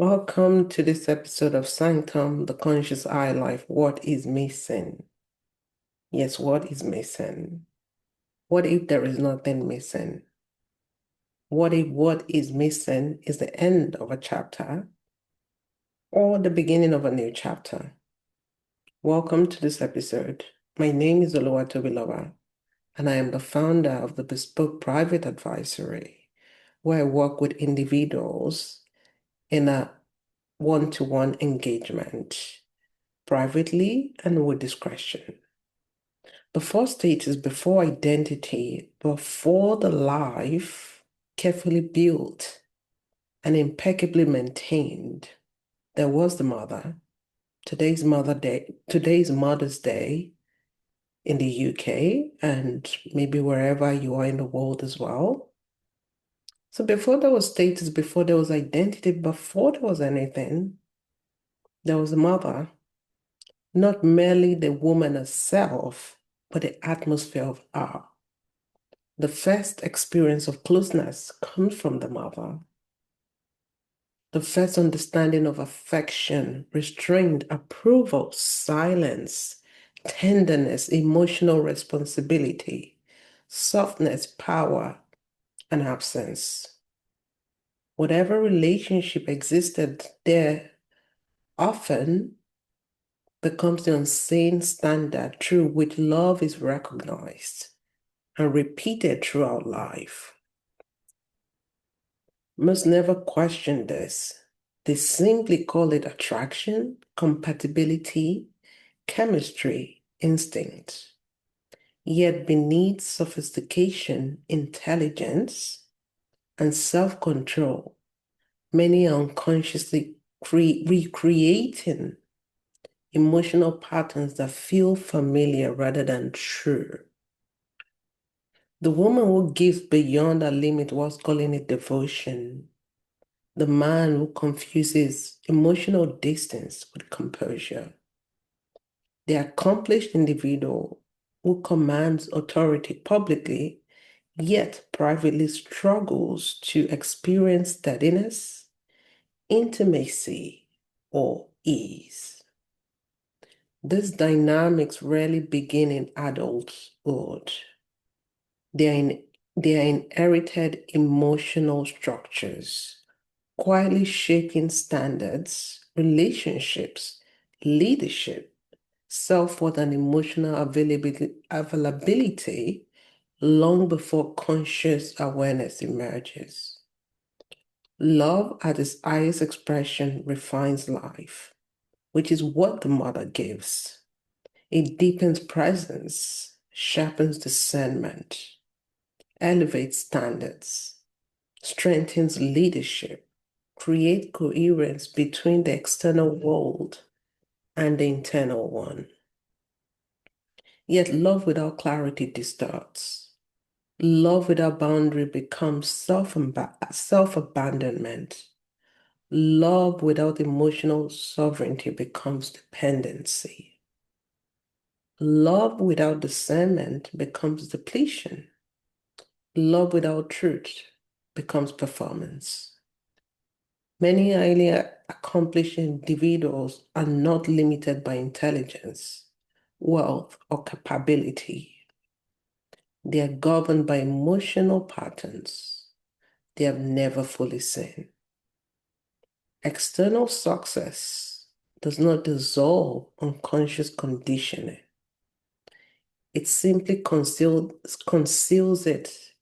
Welcome to this episode of Sanctum, the Conscious Eye Life. What is missing? Yes, what is missing? What if there is nothing missing? What if what is missing is the end of a chapter or the beginning of a new chapter? Welcome to this episode. My name is Oluwatobiloba, and I am the founder of the Bespoke Private Advisory, where I work with individuals in a one-to-one engagement, privately and with discretion. Before status, before identity, before the life carefully built and impeccably maintained, there was the mother. Today's Mother's Day in the UK and maybe wherever you are in the world as well. So before there was status, before there was identity, before there was anything, there was a mother. Not merely the woman herself, but the atmosphere of her. The first experience of closeness comes from the mother. The first understanding of affection, restraint, approval, silence, tenderness, emotional responsibility, softness, power, and absence. Whatever relationship existed there often becomes the unseen standard through which love is recognized and repeated throughout life. Must never question this. They simply call it attraction, compatibility, chemistry, instinct. Yet beneath sophistication, intelligence, and self-control, many are unconsciously recreating emotional patterns that feel familiar rather than true. The woman who gives beyond her limit was calling it devotion. The man who confuses emotional distance with composure. The accomplished individual who commands authority publicly, yet privately struggles to experience steadiness, intimacy, or ease. These dynamics rarely begin in adulthood. They are inherited emotional structures, quietly shaping standards, relationships, leadership, self-worth, and emotional availability long before conscious awareness emerges. Love at its highest expression refines life, which is what the mother gives. It deepens presence, sharpens discernment, elevates standards, strengthens leadership, creates coherence between the external world and the internal one. Yet love without clarity distorts. Love without boundary becomes self-abandonment. Love without emotional sovereignty becomes dependency. Love without discernment becomes depletion. Love without truth becomes performance. Many highly accomplished individuals are not limited by intelligence, wealth, or capability. They are governed by emotional patterns they have never fully seen. External success does not dissolve unconscious conditioning. It simply conceals it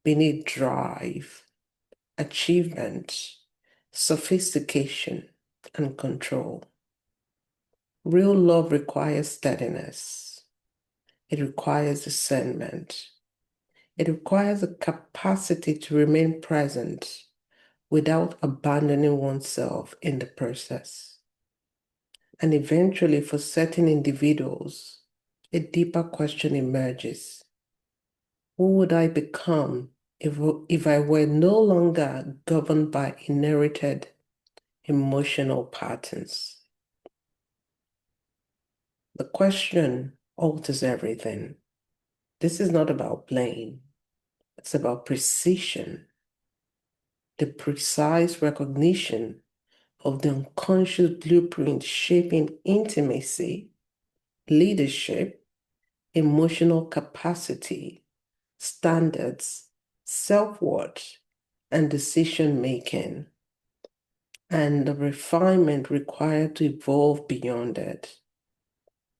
beneath drive, achievement, sophistication, and control. Real love requires steadiness. It requires discernment. It requires the capacity to remain present without abandoning oneself in the process. And eventually, for certain individuals, a deeper question emerges. Who would I become if I were no longer governed by inherited emotional patterns? The question alters everything. This is not about blame. It's about precision, the precise recognition of the unconscious blueprint shaping intimacy, leadership, emotional capacity, standards, self-worth, and decision-making, and the refinement required to evolve beyond it.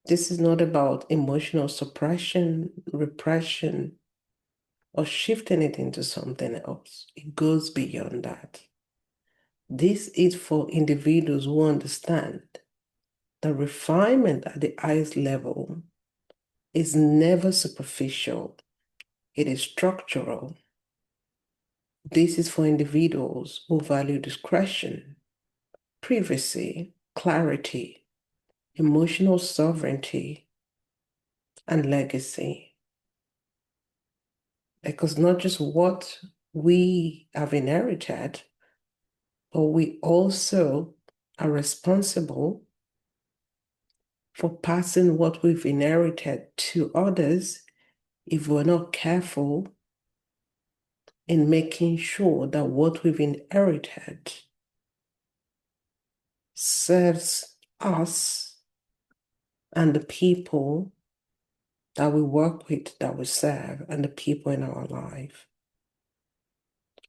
This is not about emotional suppression, repression, or shifting it into something else. It goes beyond that. This is for individuals who understand the refinement at the highest level is never superficial, it is structural. This is for individuals who value discretion, privacy, clarity, emotional sovereignty, and legacy. Because not just what we have inherited, but we also are responsible for passing what we've inherited to others if we're not careful in making sure that what we've inherited serves us and the people that we work with, that we serve, and the people in our life.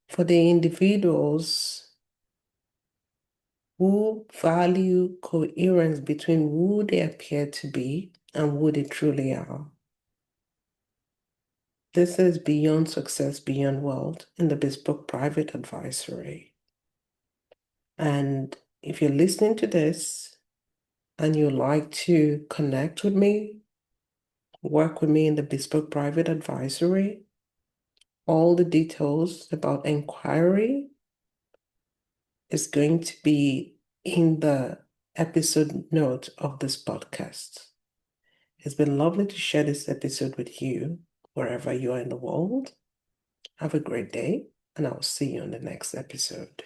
For the individuals who value coherence between who they appear to be and who they truly are. This is Beyond Success, Beyond Wealth in the Bespoke Private Advisory. And if you're listening to this and you'd like to connect with me, work with me in the Bespoke Private Advisory, all the details about inquiry is going to be in the episode note of this podcast. It's been lovely to share this episode with you, wherever you are in the world. Have a great day, and I'll see you on the next episode.